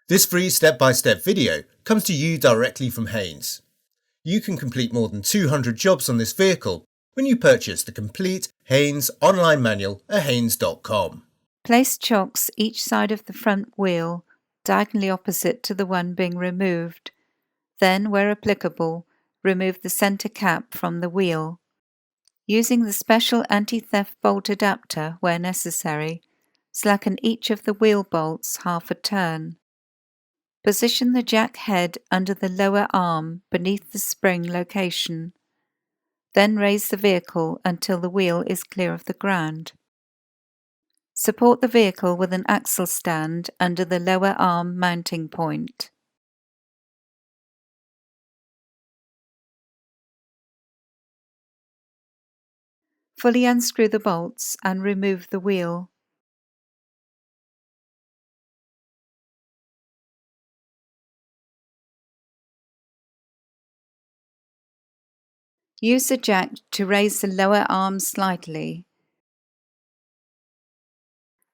This free step-by-step video comes to you directly from Haynes. You can complete more than 200 jobs on this vehicle when you purchase the complete Haynes online manual at haynes.com. Place chocks each side of the front wheel, diagonally opposite to the one being removed. Then, where applicable, remove the centre cap from the wheel. Using the special anti-theft bolt adapter where necessary, slacken each of the wheel bolts half a turn. Position the jack head under the lower arm beneath the spring location. Then raise the vehicle until the wheel is clear of the ground. Support the vehicle with an axle stand under the lower arm mounting point. Fully unscrew the bolts and remove the wheel. Use the jack to raise the lower arm slightly.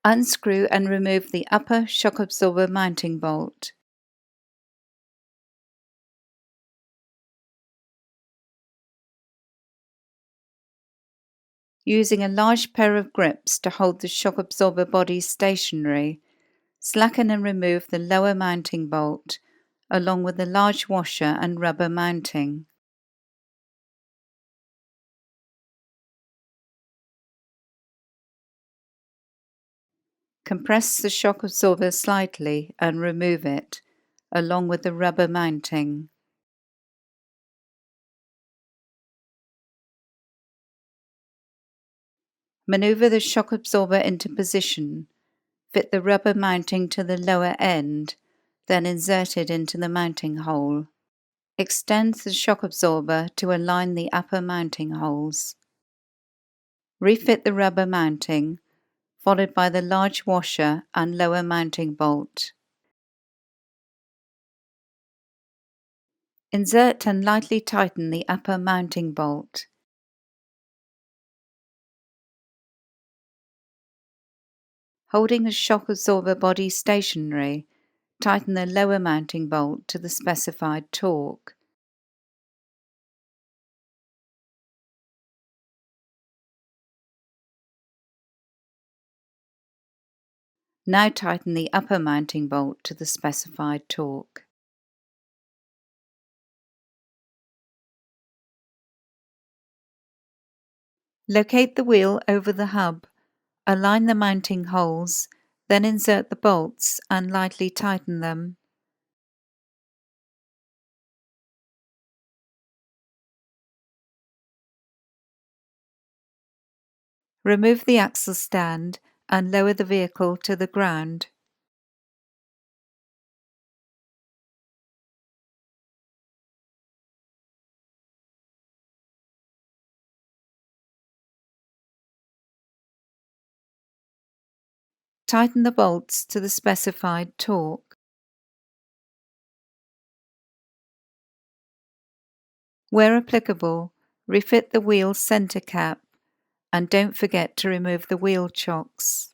Unscrew and remove the upper shock absorber mounting bolt. Using a large pair of grips to hold the shock absorber body stationary, slacken and remove the lower mounting bolt, along with the large washer and rubber mounting. Compress the shock absorber slightly and remove it, along with the rubber mounting. Maneuver the shock absorber into position. Fit the rubber mounting to the lower end, then insert it into the mounting hole. Extend the shock absorber to align the upper mounting holes. Refit the rubber mounting, followed by the large washer and lower mounting bolt. Insert and lightly tighten the upper mounting bolt. Holding the shock absorber body stationary, tighten the lower mounting bolt to the specified torque. Now tighten the upper mounting bolt to the specified torque. Locate the wheel over the hub, align the mounting holes, then insert the bolts and lightly tighten them. Remove the axle stand and lower the vehicle to the ground. Tighten the bolts to the specified torque. Where applicable, refit the wheel centre cap and don't forget to remove the wheel chocks.